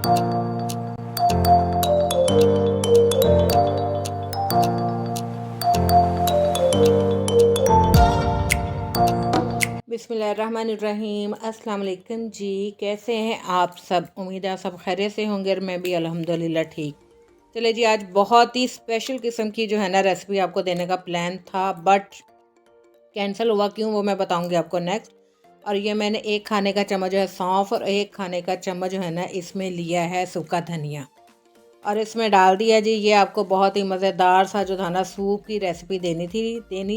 बिस्मिल्लाहिर्रहमानिर्रहीम। अस्सलाम वालेकुम जी, कैसे हैं आप सब? उम्मीद है आप सब खैरियत से होंगे और मैं भी अल्हम्दुलिल्लाह ठीक। चले जी, आज बहुत ही स्पेशल किस्म की जो है ना रेसिपी आपको देने का प्लान था, बट कैंसिल हुआ। क्यों, वो मैं बताऊंगी आपको नेक्स्ट। और ये मैंने एक खाने का चम्मच जो है सौंफ और एक खाने का चम्मच जो है ना इसमें लिया है सूखा धनिया और इसमें डाल दिया जी। ये आपको बहुत ही मज़ेदार सा जो था ना सूप की रेसिपी देनी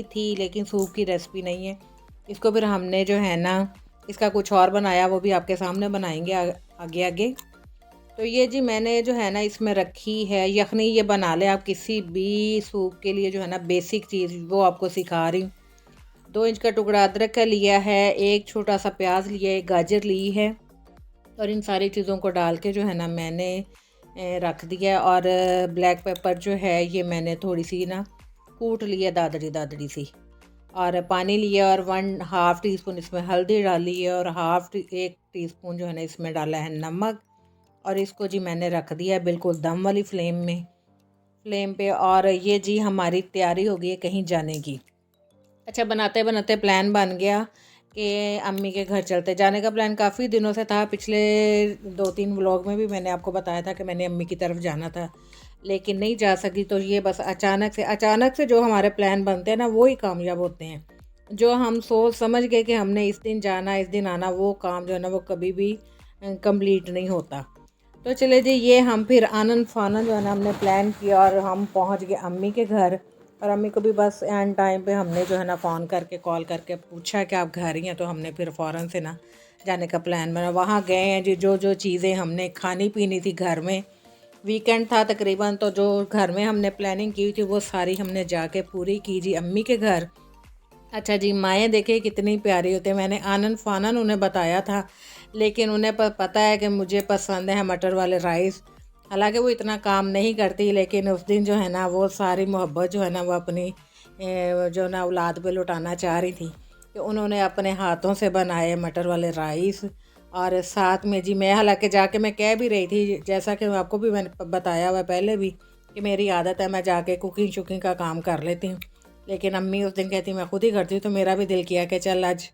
थी, लेकिन सूप की रेसिपी नहीं है। इसको फिर हमने जो है ना इसका कुछ और बनाया, वो भी आपके सामने बनाएंगे आगे आगे। तो ये जी मैंने जो है ना इसमें रखी है यखनी। ये बना ले आप किसी भी सूप के लिए, जो है ना बेसिक चीज़ वो आपको सिखा रही हूँ। 2 इंच का टुकड़ा अदरक का लिया है, एक छोटा सा प्याज लिया है, एक गाजर ली है और इन सारी चीज़ों को डाल के जो है ना मैंने रख दिया। और ब्लैक पेपर जो है ये मैंने थोड़ी सी ना कूट लिया, दादड़ी दादड़ी सी। और पानी लिया और 1/2 टीस्पून इसमें हल्दी डाली है और 1 टीस्पून जो है ना इसमें डाला है नमक। और इसको जी मैंने रख दिया है बिल्कुल दम वाली फ्लेम पे। और ये जी हमारी तैयारी हो गई है कहीं जाने की। अच्छा, बनाते बनाते प्लान बन गया कि अम्मी के घर चलते। जाने का प्लान काफ़ी दिनों से था, पिछले 2-3 व्लॉग में भी मैंने आपको बताया था कि मैंने अम्मी की तरफ जाना था, लेकिन नहीं जा सकी। तो ये बस अचानक से जो हमारे प्लान बनते हैं ना वो ही कामयाब होते हैं। जो हम सोच समझ गए कि हमने इस दिन जाना इस दिन आना, वो काम जो है ना वो कभी भी कंप्लीट नहीं होता। तो चले जी, ये हम फिर आनन फानन जो है ना हमने प्लान किया और हम पहुंच गए अम्मी के घर। और अम्मी को भी बस एंड टाइम पे हमने जो है ना फ़ोन करके कॉल करके पूछा कि आप घर ही हैं, तो हमने फिर फ़ौरन से ना जाने का प्लान बना। वहाँ गए हैं जी। जो जो चीज़ें हमने खानी पीनी थी घर में, वीकेंड था तकरीबन, तो जो घर में हमने प्लानिंग की थी वो सारी हमने जाके पूरी की जी अम्मी के घर। अच्छा जी, माएँ देखिए कितनी प्यारी होती है। मैंने आनन फानन उन्हें बताया था, लेकिन उन्हें पता है कि मुझे पसंद है मटर वाले राइस। हालांकि वो इतना काम नहीं करती, लेकिन उस दिन जो है ना वो सारी मोहब्बत जो है ना वो अपनी जो ना औलाद पे लुटाना चाह रही थी। कि उन्होंने अपने हाथों से बनाए मटर वाले राइस। और साथ में जी मैं हालांकि जाके मैं कह भी रही थी, जैसा कि आपको भी मैंने बताया हुआ पहले भी, कि मेरी आदत है मैं जाके कुकिंग शुकिंग का काम कर लेती हूँ। लेकिन अम्मी उस दिन कहती मैं खुद ही करती हूँ, तो मेरा भी दिल किया कि चल आज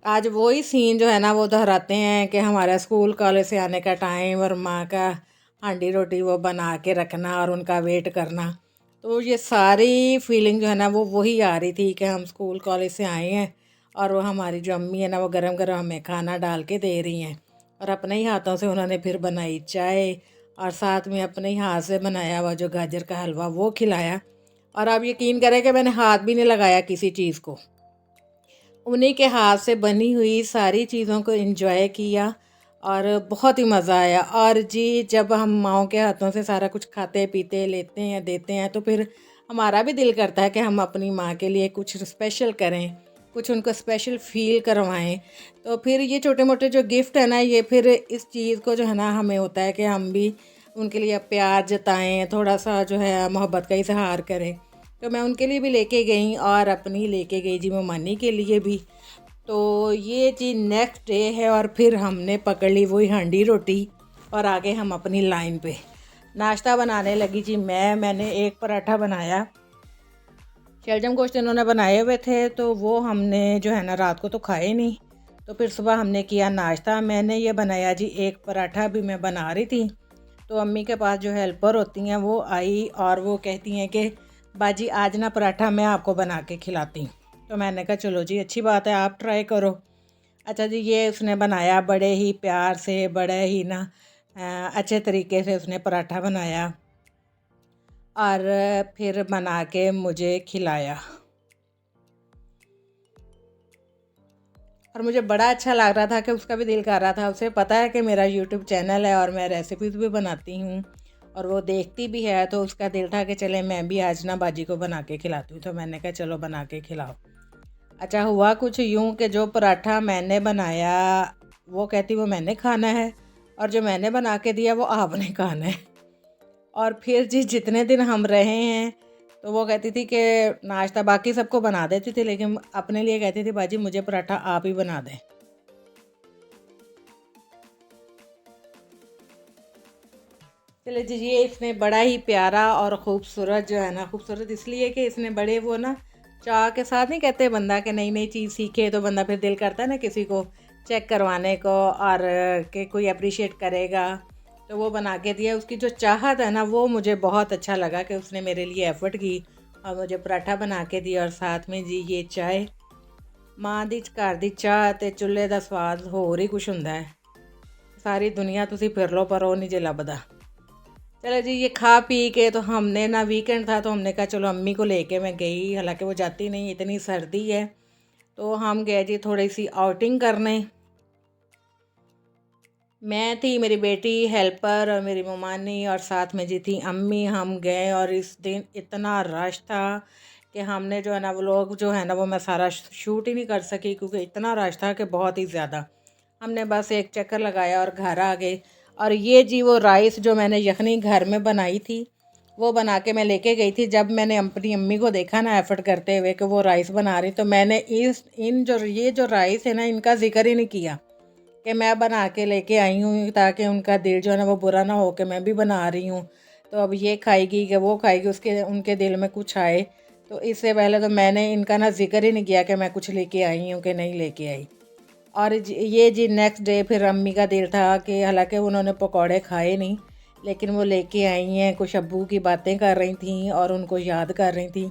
आज वही सीन जो है ना वो दोहराते हैं कि हमारा स्कूल कॉलेज से आने का टाइम और माँ का हांडी रोटी वो बना के रखना और उनका वेट करना। तो ये सारी फीलिंग जो है ना वो वही आ रही थी कि हम स्कूल कॉलेज से आए हैं और वो हमारी जो अम्मी है ना वो गरम गरम हमें खाना डाल के दे रही हैं। और अपने ही हाथों से उन्होंने फिर बनाई चाय और साथ में अपने ही हाथ से बनाया हुआ जो गाजर का हलवा वो खिलाया। और आप यकीन करें कि मैंने हाथ भी नहीं लगाया किसी चीज़ को, उन्हीं के हाथ से बनी हुई सारी चीज़ों को एंजॉय किया और बहुत ही मज़ा आया। और जी जब हम माँओं के हाथों से सारा कुछ खाते पीते लेते हैं देते हैं, तो फिर हमारा भी दिल करता है कि हम अपनी माँ के लिए कुछ स्पेशल करें, कुछ उनको स्पेशल फील करवाएं। तो फिर ये छोटे मोटे जो गिफ्ट है ना, ये फिर इस चीज़ को जो है ना हमें होता है कि हम भी उनके लिए प्यार जताएं, थोड़ा सा जो है मोहब्बत का इजहार करें। तो मैं उनके लिए भी लेके गई और अपनी लेके गई जी मोमानी के लिए भी। तो ये जी नेक्स्ट डे है और फिर हमने पकड़ ली वही हांडी रोटी और आगे हम अपनी लाइन पे नाश्ता बनाने लगी जी। मैंने एक पराठा बनाया, शलजम गोश्त इन्होंने बनाए हुए थे, तो वो हमने जो है ना रात को तो खाए नहीं। तो फिर सुबह हमने किया नाश्ता। मैंने ये बनाया जी एक पराठा भी मैं बना रही थी, तो अम्मी के पास जो हेल्पर होती हैं वो आई और वो कहती हैं कि बाजी आज ना पराठा मैं आपको बना के खिलाती हूँ। तो मैंने कहा चलो जी अच्छी बात है, आप ट्राई करो। अच्छा जी, ये उसने बनाया बड़े ही प्यार से, बड़े ही ना अच्छे तरीके से उसने पराठा बनाया और फिर बना के मुझे खिलाया और मुझे बड़ा अच्छा लग रहा था कि उसका भी दिल कर रहा था। उसे पता है कि मेरा यूट्यूब चैनल है और मैं रेसिपीज़ भी बनाती हूँ और वो देखती भी है, तो उसका दिल था कि चले मैं भी आज ना बाजी को बना के खिलाती हूँ। तो मैंने कहा चलो बना के खिलाओ। अच्छा, हुआ कुछ यूँ कि जो पराठा मैंने बनाया वो कहती वो मैंने खाना है और जो मैंने बना के दिया वो आपने खाना है। और फिर जितने दिन हम रहे हैं, तो वो कहती थी कि नाश्ता बाकी सबको बना देती थी, लेकिन अपने लिए कहती थी बाजी मुझे पराठा आप ही बना दें। चले जी, ये इसने बड़ा ही प्यारा और ख़ूबसूरत जो है ना, खूबसूरत इसलिए कि इसने बड़े वो ना चाह के साथ, नहीं कहते बंदा कि नई नई चीज़ सीखे तो बंदा फिर दिल करता है ना किसी को चेक करवाने को और कि कोई अप्रिशिएट करेगा, तो वो बना के दिया। उसकी जो चाहत है ना वो मुझे बहुत अच्छा लगा कि उसने मेरे लिए एफ़र्ट की और मुझे पराठा बना के दिया और साथ में जी ये चाय। माँ दी घर दी चाह ते चुल्हे दा स्वाद होर ही कुछ हुंदा है। सारी दुनिया तुसी फिर लो पर वो नहीं जे लभदा। चलो जी, ये खा पी के तो हमने ना, वीकेंड था तो हमने कहा चलो अम्मी को लेके मैं गई, हालांकि वो जाती नहीं, इतनी सर्दी है, तो हम गए जी थोड़ी सी आउटिंग करने। मैं थी, मेरी बेटी हेल्पर और मेरी ममानी और साथ में जी थी अम्मी। हम गए और इस दिन इतना रश था कि हमने जो है ना वो लोग जो है ना वो मैं सारा शूट ही नहीं कर सकी क्योंकि इतना रश था कि बहुत ही ज़्यादा। हमने बस एक चक्कर लगाया और घर आ गए। और ये जी वो राइस जो मैंने यखनी घर में बनाई थी वो बना के मैं लेके गई थी। जब मैंने अपनी अम्मी को देखा ना एफ़र्ट करते हुए कि वो राइस बना रही, तो मैंने ये जो राइस है ना इनका ज़िक्र ही नहीं किया कि मैं बना के लेके आई हूँ, ताकि उनका दिल जो है ना वो बुरा ना हो कि मैं भी बना रही हूँ तो अब ये खाएगी कि वो खाएगी, उसके उनके दिल में कुछ आए। तो इससे पहले तो मैंने इनका ना ज़िक्र ही नहीं किया कि मैं कुछ लेके आई हूँ कि नहीं लेके आई। और ये जी नेक्स्ट डे फिर अम्मी का दिल था कि हालांकि उन्होंने पकौड़े खाए नहीं, लेकिन वो लेके आई हैं, कुछ अब्बू की बातें कर रही थी और उनको याद कर रही थी,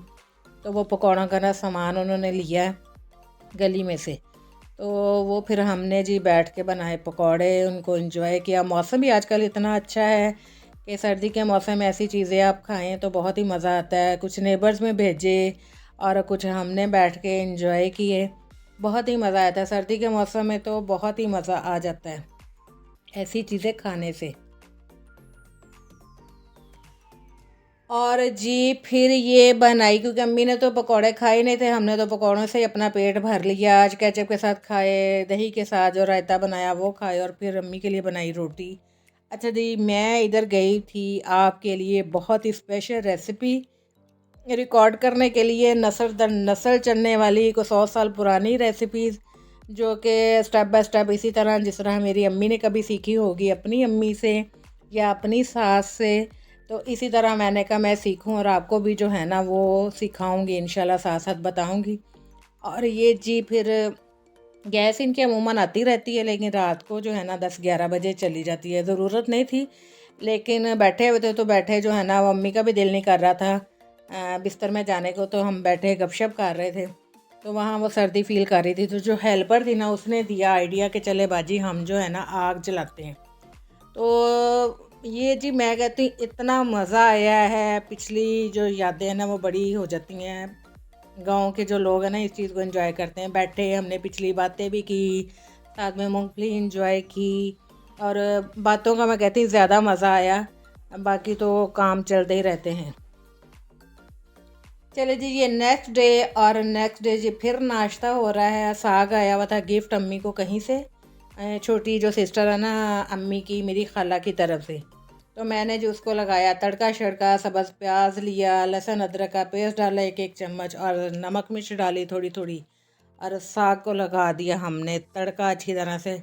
तो वो पकौड़ा का ना सामान उन्होंने लिया गली में से। तो वो फिर हमने जी बैठ के बनाए पकौड़े, उनको एंजॉय किया। मौसम भी आजकल इतना अच्छा है कि सर्दी के मौसम में ऐसी चीज़ें आप खाएं तो बहुत ही मज़ा आता है। कुछ नेबर्स में भेजे और कुछ हमने बैठ के एंजॉय किए, बहुत ही मज़ा आया था। सर्दी के मौसम में तो बहुत ही मज़ा आ जाता है ऐसी चीज़ें खाने से। और जी फिर ये बनाई, क्योंकि अम्मी ने तो पकौड़े खाए नहीं थे, हमने तो पकौड़ों से ही अपना पेट भर लिया। आज केचप के साथ खाए, दही के साथ जो रायता बनाया वो खाए और फिर अम्मी के लिए बनाई रोटी। अच्छा जी, मैं इधर गई थी आपके लिए बहुत ही स्पेशल रेसिपी रिकॉर्ड करने के लिए, नस्ल दर नस्ल चलने वाली को 100 साल पुरानी रेसिपीज़, जो कि स्टेप बाय स्टेप इसी तरह जिस तरह मेरी अम्मी ने कभी सीखी होगी अपनी अम्मी से या अपनी सास से, तो इसी तरह मैंने कहा मैं सीखूं और आपको भी जो है ना वो सिखाऊंगी इंशाल्लाह, साथ साथ बताऊंगी। और ये जी फिर गैस इनकी अमूमन आती रहती है, लेकिन रात को जो है ना 10-11 बजे चली जाती है। ज़रूरत नहीं थी, लेकिन बैठे हुए थे तो बैठे जो है ना वो अम्मी का भी दिल नहीं कर रहा था बिस्तर में जाने को, तो हम बैठे गपशप कर रहे थे। तो वहाँ वो सर्दी फील कर रही थी, तो जो हेल्पर थी ना उसने दिया आइडिया कि चले बाजी हम जो है ना आग जलाते हैं। तो ये जी मैं कहती हूँ इतना मज़ा आया है, पिछली जो यादें हैं ना वो बड़ी हो जाती हैं। गांव के जो लोग हैं ना इस चीज़ को एंजॉय करते हैं। बैठे हमने पिछली बातें भी की, साथ में मूंगफली एंजॉय की और बातों का मैं कहती हूँ ज़्यादा मज़ा आया। बाकी तो काम चलते ही रहते हैं। चले जी, ये नेक्स्ट डे और नेक्स्ट डे जी फिर नाश्ता हो रहा है। साग आया हुआ था गिफ्ट अम्मी को कहीं से, छोटी जो सिस्टर है ना अम्मी की, मेरी खाला की तरफ से। तो मैंने जो उसको लगाया तड़का शड़का, सब्ज़ प्याज लिया, लहसुन अदरक का पेस्ट डाला 1-1 चम्मच और नमक मिर्च डाली थोड़ी थोड़ी, और साग को लगा दिया हमने तड़का अच्छी तरह से।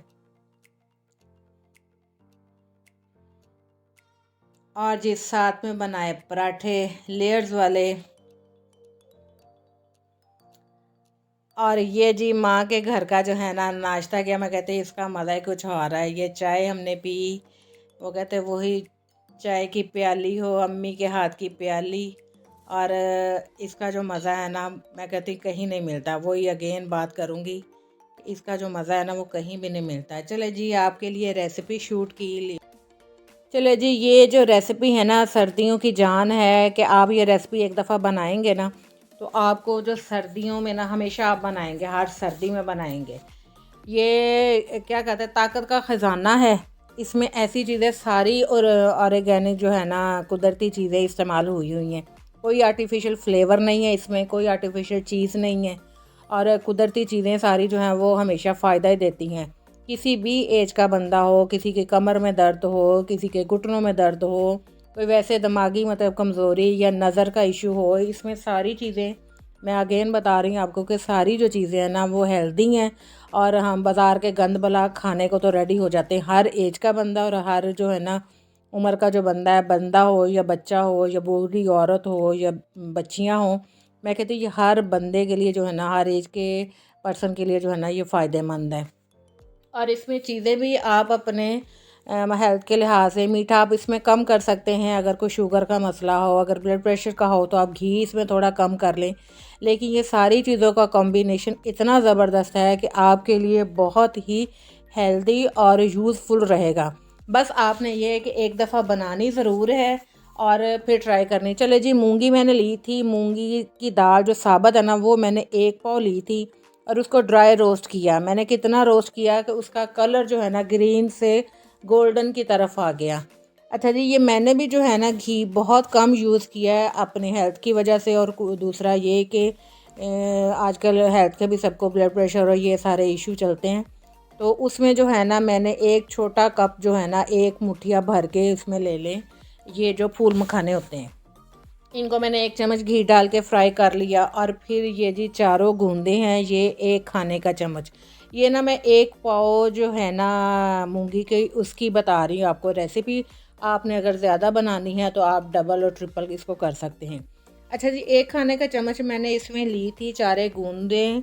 और जी साथ में बनाए पराठे लेयर्स वाले। और ये जी माँ के घर का जो है ना नाश्ता किया, मैं कहते इसका मज़ा ही कुछ और है। ये चाय हमने पी, वो कहते वही चाय की प्याली हो, अम्मी के हाथ की प्याली। और इसका जो मज़ा है ना मैं कहती कहीं नहीं मिलता। वही अगेन बात करूँगी, इसका जो मज़ा है ना वो कहीं भी नहीं मिलता है। चले जी, आपके लिए रेसिपी शूट की ली। चले जी, ये जो रेसिपी है ना सर्दियों की जान है कि आप ये रेसिपी एक दफ़ा बनाएंगे ना तो आपको जो सर्दियों में ना हमेशा आप बनाएंगे, हर सर्दी में बनाएंगे। ये क्या कहते हैं ताकत का ख़जाना है। इसमें ऐसी चीज़ें सारी और ऑर्गेनिक जो है ना कुदरती चीज़ें इस्तेमाल हुई हुई हैं। कोई आर्टिफिशियल फ्लेवर नहीं है इसमें, कोई आर्टिफिशियल चीज़ नहीं है। और कुदरती चीज़ें सारी जो हैं वो हमेशा फ़ायदा ही देती हैं। किसी भी एज का बंदा हो, किसी के कमर में दर्द हो, किसी के घुटनों में दर्द हो, कोई वैसे दिमागी मतलब कमज़ोरी या नज़र का इशू हो, इसमें सारी चीज़ें मैं अगेन बता रही हूँ आपको कि सारी जो चीज़ें हैं ना वो हेल्दी हैं। और हम बाज़ार के गंद बला खाने को तो रेडी हो जाते हैं हर एज का बंदा और हर जो है ना उम्र का जो बंदा हो या बच्चा हो या बूढ़ी औरत हो या बच्चियां हो, मैं कहती हूँ ये हर बंदे के लिए जो है ना, हर एज के पर्सन के लिए जो है ना ये फ़ायदेमंद है। और इसमें चीज़ें भी आप अपने हेल्थ के लिहाज से मीठा आप इसमें कम कर सकते हैं। अगर कोई शुगर का मसला हो, अगर ब्लड प्रेशर का हो, तो आप घी इसमें थोड़ा कम कर लें। लेकिन ये सारी चीज़ों का कॉम्बिनेशन इतना ज़बरदस्त है कि आपके लिए बहुत ही हेल्दी और यूज़फुल रहेगा। बस आपने ये है कि एक दफ़ा बनानी ज़रूर है और फिर ट्राई करनी। चले जी, मूंगी मैंने ली थी, मूंगी की दाल जो साबुत है ना, वो मैंने 1 पाव ली थी और उसको ड्राई रोस्ट किया। मैंने कितना रोस्ट किया कि उसका कलर जो है ना ग्रीन से गोल्डन की तरफ आ गया। अच्छा जी, ये मैंने भी जो है ना घी बहुत कम यूज़ किया है अपनी हेल्थ की वजह से। और दूसरा ये कि आजकल हेल्थ के भी सबको ब्लड प्रेशर और ये सारे इशू चलते हैं। तो उसमें जो है ना मैंने एक छोटा कप जो है ना, एक मुठिया भर के उसमें ले लें ये जो फूल मखाने होते हैं। इनको मैंने 1 चम्मच घी डाल के फ्राई कर लिया और फिर ये जी चारों गूंदे हैं, ये 1 खाने का चम्मच। ये ना मैं 1 पाव जो है ना मूंगी की उसकी बता रही हूँ आपको रेसिपी। आपने अगर ज़्यादा बनानी है तो आप डबल और ट्रिपल इसको कर सकते हैं। अच्छा जी, 1 खाने का चम्मच मैंने इसमें ली थी चारे गूंदे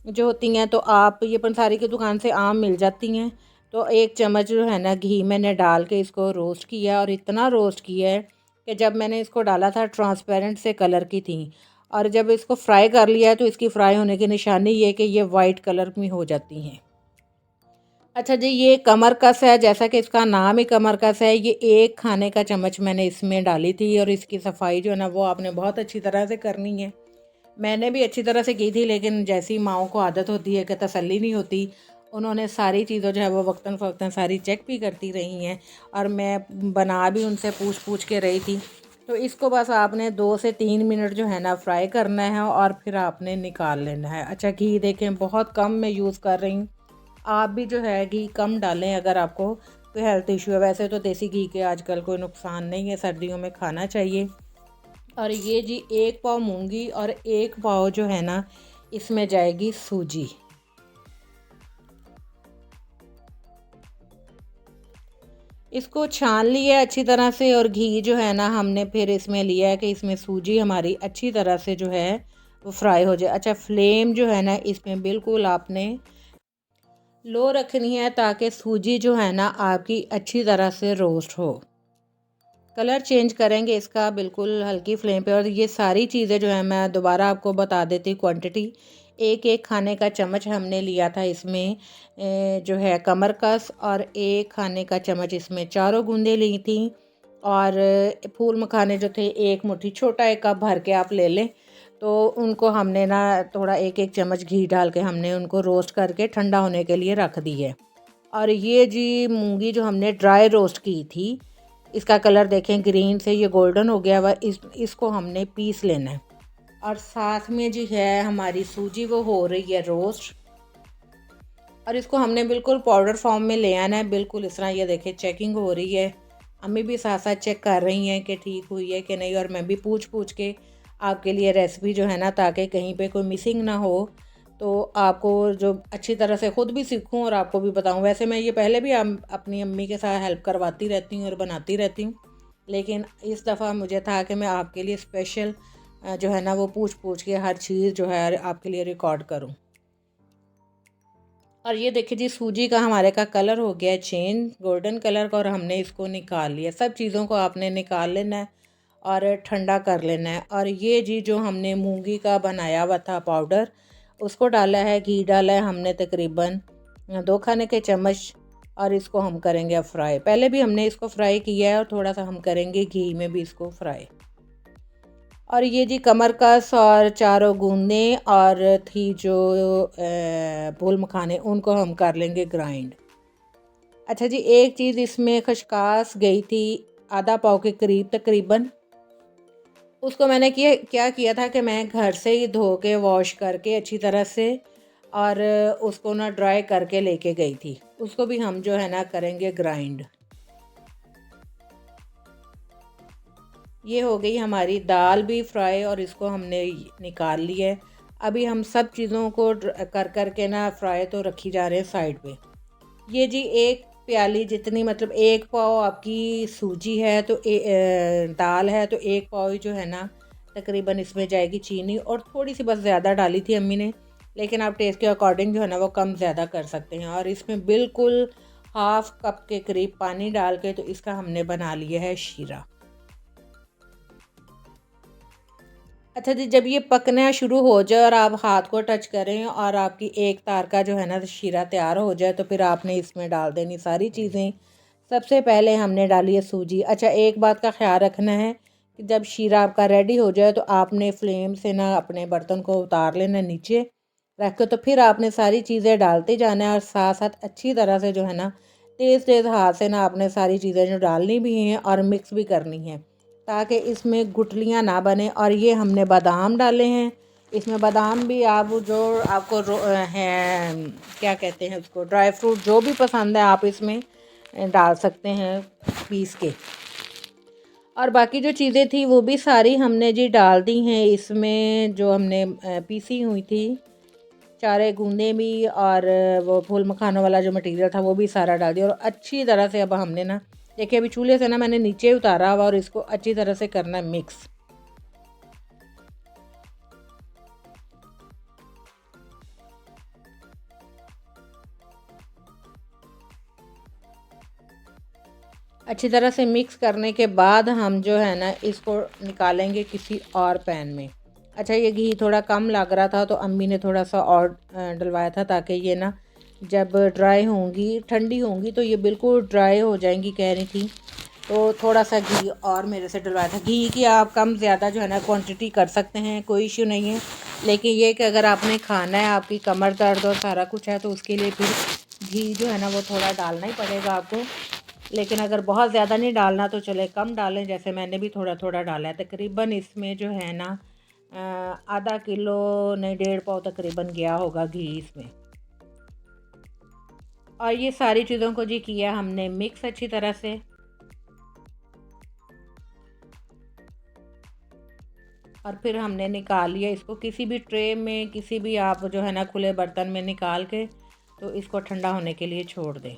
जो होती हैं, तो आप ये पंसारी की दुकान से आम मिल जाती हैं। तो 1 चम्मच जो है ना घी मैंने डाल के इसको रोस्ट किया और इतना रोस्ट किया है कि जब मैंने इसको डाला था ट्रांसपेरेंट से कलर की थी। और जब इसको फ्राई कर लिया है तो इसकी फ्राई होने की निशानी ये कि ये वाइट कलर में हो जाती हैं। अच्छा जी, ये कमरकस है, जैसा कि इसका नाम ही कमरकस है। ये 1 खाने का चम्मच मैंने इसमें डाली थी और इसकी सफाई जो है ना वो आपने बहुत अच्छी तरह से करनी है। मैंने भी अच्छी तरह से की थी, लेकिन जैसी माओं को आदत होती है कि तसल्ली नहीं होती, उन्होंने सारी चीज़ें जो है वो वक्तन फ़वक्तन सारी चेक भी करती रही हैं और मैं बना भी उनसे पूछ पूछ के रही थी। तो इसको बस आपने 2 से 3 मिनट जो है ना फ्राई करना है और फिर आपने निकाल लेना है। अच्छा, घी देखें बहुत कम मैं यूज़ कर रही हूँ। आप भी जो है घी कम डालें अगर आपको कोई हेल्थ इशू है। वैसे तो देसी घी के आजकल कोई नुकसान नहीं है, सर्दियों में खाना चाहिए। और ये जी 1 पाव मूंगी और 1 पाव जो है ना इसमें जाएगी सूजी। इसको छान लिया अच्छी तरह से और घी जो है ना हमने फिर इसमें लिया है कि इसमें सूजी हमारी अच्छी तरह से जो है वो फ्राई हो जाए। अच्छा, फ्लेम जो है ना इसमें बिल्कुल आपने लो रखनी है ताकि सूजी जो है ना आपकी अच्छी तरह से रोस्ट हो। कलर चेंज करेंगे इसका बिल्कुल हल्की फ्लेम पे। और ये सारी चीज़ें जो है मैं दोबारा आपको बता देती क्वांटिटी। 1 खाने का चम्मच हमने लिया था इसमें जो है कमरकस और 1 खाने का चम्मच इसमें चारों गूंदे ली थी। और फूल मखाने जो थे 1 मुट्ठी, छोटा 1 कप भर के आप ले लें। तो उनको हमने ना थोड़ा 1 चम्मच घी डाल के हमने उनको रोस्ट करके ठंडा होने के लिए रख दी है। और ये जी मूंगी जो हमने ड्राई रोस्ट की थी, इसका कलर देखें ग्रीन से ये गोल्डन हो गया हुआ। इसको हमने पीस लेना है। और साथ में जो है हमारी सूजी वो हो रही है रोस्ट और इसको हमने बिल्कुल पाउडर फॉर्म में ले आना है। बिल्कुल इस तरह ये देखें चेकिंग हो रही है। अम्मी भी साथ साथ चेक कर रही हैं कि ठीक हुई है कि नहीं। और मैं भी पूछ पूछ के आपके लिए रेसिपी जो है ना, ताकि कहीं पे कोई मिसिंग ना हो, तो आपको जो अच्छी तरह से ख़ुद भी सीखूं और आपको भी बताऊं। वैसे मैं ये पहले भी अपनी अम्मी के साथ हेल्प करवाती रहती हूँ और बनाती रहती हूँ, लेकिन इस दफ़ा मुझे था कि मैं आपके लिए स्पेशल जो है ना वो पूछ पूछ के हर चीज़ जो है आपके लिए रिकॉर्ड करूँ। और ये देखिए जी, सूजी का हमारे का कलर हो गया चेंज गोल्डन कलर का और हमने इसको निकाल लिया। सब चीज़ों को आपने निकाल लेना है और ठंडा कर लेना है। और ये जी जो हमने मूंगी का बनाया हुआ था पाउडर, उसको डाला है, घी डाला है हमने तकरीबन 2 खाने के चम्मच। और इसको हम करेंगे अब फ्राई। पहले भी हमने इसको फ्राई किया है और थोड़ा सा हम करेंगे घी में भी इसको फ्राई। और ये जी कमरकस और चारों गूंदे और थी जो फूल मखाने, उनको हम कर लेंगे ग्राइंड। अच्छा जी, एक चीज़ इसमें खशकास गई थी आधा पाव के करीब तकरीबन। उसको मैंने क्या किया था कि मैं घर से ही धो के वॉश करके अच्छी तरह से और उसको ना ड्राई करके लेके गई थी। उसको भी हम जो है ना करेंगे ग्राइंड। ये हो गई हमारी दाल भी फ्राई और इसको हमने निकाल लिया है। अभी हम सब चीज़ों को कर कर के ना फ्राई तो रखी जा रहे हैं साइड पे। ये जी 1 प्याली जितनी, मतलब 1 पाव आपकी सूजी है तो दाल है तो 1 पाव ही जो है ना तकरीबन इसमें जाएगी चीनी। और थोड़ी सी बस ज़्यादा डाली थी अम्मी ने, लेकिन आप टेस्ट के अकॉर्डिंग जो है ना वो कम ज़्यादा कर सकते हैं। और इसमें बिल्कुल हाफ कप के करीब पानी डाल के तो इसका हमने बना लिया है शीरा। अच्छा जी, जब ये पकना शुरू हो जाए और आप हाथ को टच करें और आपकी एक तार का जो है ना शीरा तैयार हो जाए, तो फिर आपने इसमें डाल देनी सारी चीज़ें। सबसे पहले हमने डाली है सूजी। अच्छा, एक बात का ख्याल रखना है कि जब शीरा आपका रेडी हो जाए तो आपने फ्लेम से ना अपने बर्तन को उतार लेना नीचे रख के, तो फिर आपने सारी चीज़ें डालते जाना है और साथ साथ अच्छी तरह से जो है ना तेज़ तेज़ हाथ से ना आपने सारी चीज़ें जो डालनी भी हैं और मिक्स भी करनी है, ताकि इसमें गुठलियाँ ना बने। और ये हमने बादाम डाले हैं इसमें। बादाम भी आप जो आपको हैं, क्या कहते हैं उसको, ड्राई फ्रूट जो भी पसंद है आप इसमें डाल सकते हैं पीस के। और बाकी जो चीज़ें थी वो भी सारी हमने जी डाल दी हैं इसमें, जो हमने पीसी हुई थी चारे गूंदे भी, और वो फूल मखानों वाला जो मटेरियल था वो भी सारा डाल दिया। और अच्छी तरह से अब हमने ना, देखिए अभी चूल्हे से ना मैंने नीचे उतारा हुआ और इसको अच्छी तरह से करना है मिक्स। अच्छी तरह से मिक्स करने के बाद हम जो है ना इसको निकालेंगे किसी और पैन में। अच्छा, ये घी थोड़ा कम लग रहा था तो अम्मी ने थोड़ा सा और डलवाया था, ताकि ये ना जब ड्राई होंगी, ठंडी होंगी तो ये बिल्कुल ड्राई हो जाएंगी कह रही थी। तो थोड़ा सा घी और मेरे से डलवाया था। घी की आप कम ज़्यादा जो है ना क्वांटिटी कर सकते हैं, कोई इशू नहीं है। लेकिन ये कि अगर आपने खाना है, आपकी कमर दर्द और सारा कुछ है, तो उसके लिए फिर घी जो है ना वो थोड़ा डालना ही पड़ेगा आपको। लेकिन अगर बहुत ज़्यादा नहीं डालना तो चले कम डालें, जैसे मैंने भी थोड़ा थोड़ा डाला है। तकरीबन इसमें जो है ना आधा किलो नहीं 1.5 पाव तकरीबन गया होगा घी इसमें। और ये सारी चीज़ों को जी किया हमने मिक्स अच्छी तरह से। और फिर हमने निकाल लिया इसको किसी भी ट्रे में, किसी भी आप जो है ना खुले बर्तन में निकाल के तो इसको ठंडा होने के लिए छोड़ दें।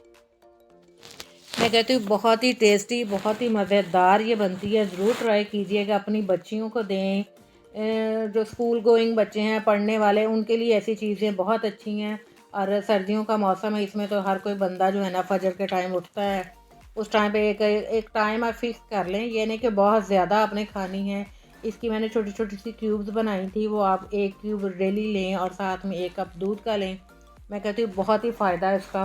मैं कहती हूँ बहुत ही टेस्टी, बहुत ही मज़ेदार ये बनती है। ज़रूर ट्राई कीजिएगा, अपनी बच्चियों को दें। जो स्कूल गोइंग बच्चे हैं, पढ़ने वाले, उनके लिए ऐसी चीज़ें बहुत अच्छी हैं। और सर्दियों का मौसम है, इसमें तो हर कोई बंदा जो है ना फजर के टाइम उठता है। उस टाइम पे एक एक टाइम आप फिक्स कर लें, ये नहीं कि बहुत ज़्यादा आपने खानी है। इसकी मैंने छोटी छोटी सी क्यूब्स बनाई थी, वो आप 1 क्यूब डेली लें और साथ में 1 कप दूध का लें। मैं कहती हूँ बहुत ही फ़ायदा इसका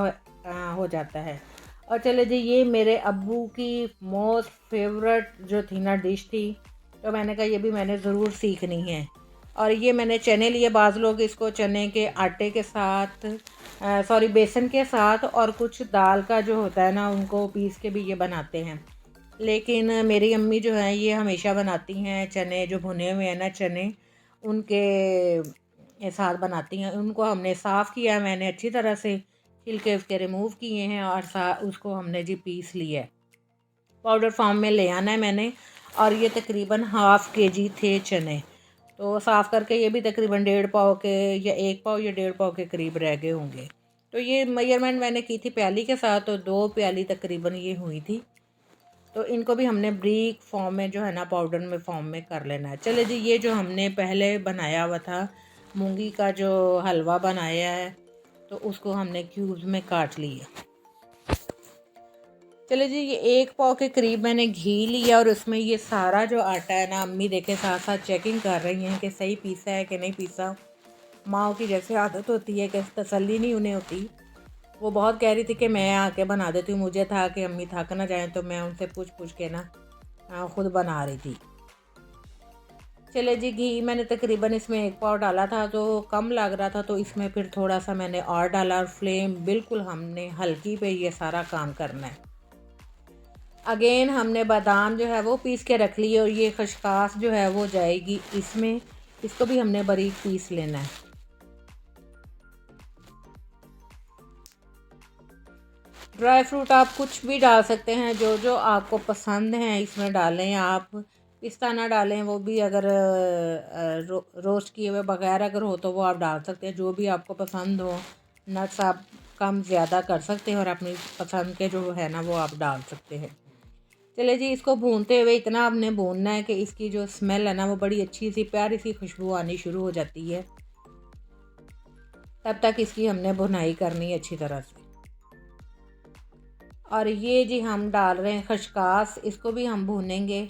हो जाता है। और चले जी, ये मेरे अब्बू की मोस्ट फेवरेट जो थी ना डिश थी, तो मैंने कहा ये भी मैंने ज़रूर सीखनी है। और ये मैंने चने लिए। बाज़ लोग इसको चने के आटे के साथ, सॉरी बेसन के साथ, और कुछ दाल का जो होता है ना उनको पीस के भी ये बनाते हैं। लेकिन मेरी अम्मी जो है ये हमेशा बनाती हैं चने जो भुने हुए हैं ना चने, उनके साथ बनाती हैं। उनको हमने साफ़ किया मैंने अच्छी तरह से, छिलके उसके रिमूव किए हैं और उसको हमने जी पीस लिया है। पाउडर फॉर्म में ले आना है मैंने। और ये तकरीबन हाफ़ केजी थे चने, तो साफ़ करके ये भी तकरीबन 1.5 पाव के या 1 पाव या 1.5 पाव के करीब रह गए होंगे। तो ये मेजरमेंट मैंने की थी प्याली के साथ, तो 2 प्याली तकरीबन ये हुई थी। तो इनको भी हमने ब्रीक फॉर्म में जो है ना पाउडर में फॉर्म में कर लेना है। चले जी, ये जो हमने पहले बनाया हुआ था मूंगी का जो हलवा बनाया है, तो उसको हमने क्यूब्स में काट लिया। चले जी, ये 1 पाव के करीब मैंने घी लिया और उसमें ये सारा जो आटा है ना, अम्मी देखे साथ साथ चेकिंग कर रही हैं कि सही पीसा है कि नहीं पीसा। माओ की जैसे आदत होती है कि तसल्ली नहीं उन्हें होती। वो बहुत कह रही थी कि मैं आके बना देती हूँ, मुझे था कि अम्मी थक ना जाए, तो मैं उनसे पूछ पूछ के ना ख़ुद बना रही थी। चले जी, घी मैंने तकरीबन इसमें 1 पाव डाला था तो कम लग रहा था, तो इसमें फिर थोड़ा सा मैंने और डाला। और फ्लेम बिल्कुल हमने हल्की पे ये सारा काम करना है। अगेन हमने बादाम जो है वो पीस के रख लिए और ये खशखास जो है वो जाएगी इसमें। इसको भी हमने बारीक पीस लेना है। ड्राई फ्रूट आप कुछ भी डाल सकते हैं, जो जो आपको पसंद हैं इसमें डालें आप। पिस्ता ना डालें, वो भी अगर रोस्ट किए हुए बगैर अगर हो तो वो आप डाल सकते हैं, जो भी आपको पसंद हो। नट्स आप कम ज़्यादा कर सकते हैं और अपनी पसंद के जो है ना वो आप डाल सकते हैं। चलिए जी, इसको भूनते हुए इतना आपने भूनना है कि इसकी जो स्मेल है ना वो बड़ी अच्छी सी प्यारी सी खुशबू आनी शुरू हो जाती है। तब तक इसकी हमने भुनाई करनी है अच्छी तरह से। और ये जी हम डाल रहे हैं खसकास, इसको भी हम भूनेंगे।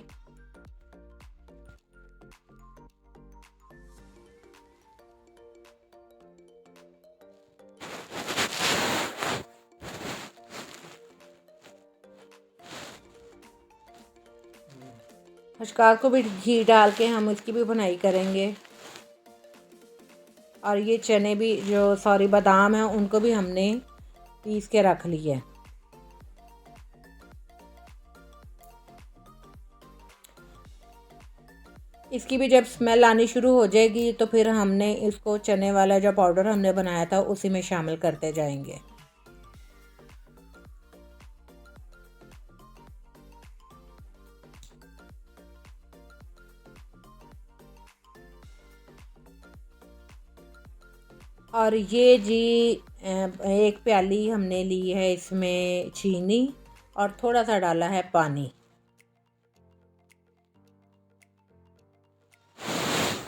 खसकास को भी घी डाल के हम इसकी भी भुनाई करेंगे। और ये चने भी जो बादाम हैं उनको भी हमने पीस के रख लिया है। इसकी भी जब स्मेल आनी शुरू हो जाएगी तो फिर हमने इसको चने वाला जो पाउडर हमने बनाया था उसी में शामिल करते जाएंगे। और ये जी एक प्याली हमने ली है इसमें चीनी और थोड़ा सा डाला है पानी।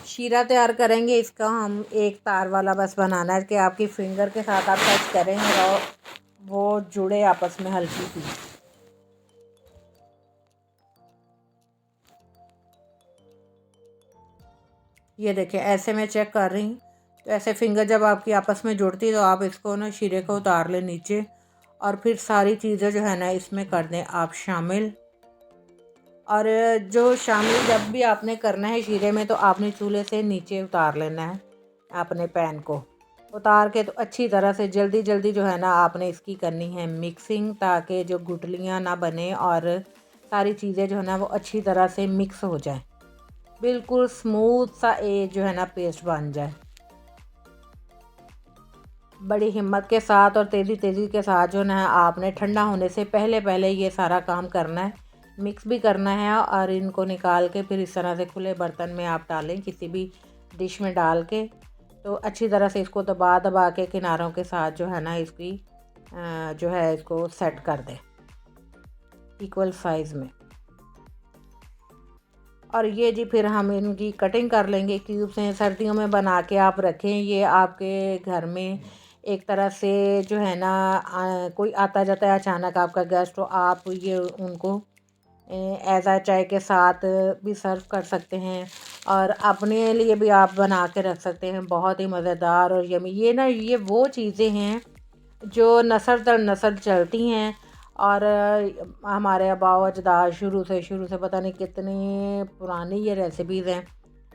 शीरा तैयार करेंगे इसका हम एक तार वाला बस बनाना है कि आपकी फिंगर के साथ आप टच करें और वो जुड़े आपस में हल्की सी। ये देखिए ऐसे मैं चेक कर रही हूँ, तो ऐसे फिंगर जब आपकी आपस में जुड़ती तो आप इसको ना शीरे को उतार लें नीचे और फिर सारी चीज़ें जो है ना इसमें कर दें आप शामिल। और जो शामिल जब भी आपने करना है शीरे में तो आपने चूल्हे से नीचे उतार लेना है अपने पैन को। उतार के तो अच्छी तरह से जल्दी जल्दी जो है ना आपने इसकी करनी है मिक्सिंग, ताकि जो गुठलियाँ ना बने और सारी चीज़ें जो है ना वो अच्छी तरह से मिक्स हो जाए, बिल्कुल स्मूथ सा जो है ना पेस्ट बन जाए। बड़ी हिम्मत के साथ और तेज़ी के साथ जो ना आपने ठंडा होने से पहले पहले ये सारा काम करना है, मिक्स भी करना है। और इनको निकाल के फिर इस तरह से खुले बर्तन में आप डालें, किसी भी डिश में डाल के, तो अच्छी तरह से इसको दबा दबा के किनारों के साथ जो है ना इसकी जो है इसको सेट कर दें इक्वल साइज़ में। और ये जी फिर हम इनकी कटिंग कर लेंगे क्यूब्स हैं, सर्दियों में बना के आप रखें, ये आपके घर में एक तरह से जो है ना कोई आता जाता है अचानक आपका गेस्ट, तो आप ये उनको एज आ चाय के साथ भी सर्व कर सकते हैं और अपने लिए भी आप बना के रख सकते हैं। बहुत ही मज़ेदार और यमी ये ना ये वो चीज़ें हैं जो नस्ल दर नस्ल चलती हैं। और हमारे आबाओ अजदाद शुरू से पता नहीं कितनी पुरानी ये रेसिपीज़ हैं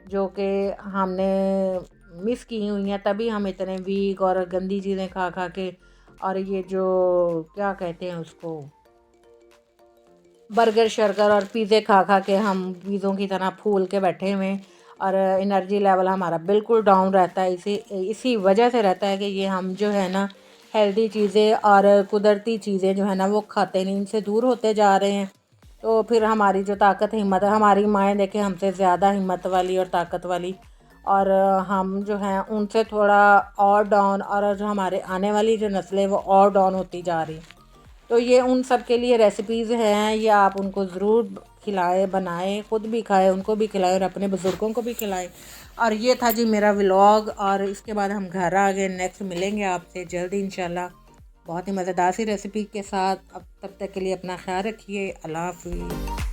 जो कि हमने मिस की हुई हैं, तभी हम इतने वीक और गंदी चीज़ें खा खा के, और ये जो क्या कहते हैं उसको, बर्गर शर्गर और पिज़्ज़े खा खा के हम पिज़्ज़ों की तरह फूल के बैठे हुए हैं और एनर्जी लेवल हमारा बिल्कुल डाउन रहता है। इसी वजह से रहता है कि ये हम जो है ना हेल्दी चीज़ें और कुदरती चीज़ें जो है ना वो खाते नहीं, इनसे दूर होते जा रहे हैं। तो फिर हमारी जो ताकत हिम्मत है, हमारी माएँ देखें हमसे ज़्यादा हिम्मत वाली और ताकत वाली, और हम जो हैं उनसे थोड़ा और डाउन, और जो हमारे आने वाली जो नस्लें वो और डाउन होती जा रही। तो ये उन सब के लिए रेसिपीज़ हैं, ये आप उनको ज़रूर खिलाएं, बनाएं, ख़ुद भी खाएं, उनको भी खिलाएं और अपने बुज़ुर्गों को भी खिलाएं। और ये था जी मेरा व्लॉग, और इसके बाद हम घर आ गए। नेक्स्ट मिलेंगे आपसे जल्दी इंशाल्लाह बहुत ही मज़ेदार सी रेसिपी के साथ। अब तब तक के लिए अपना ख्याल रखिए। अल्लाह हाफ़िज़।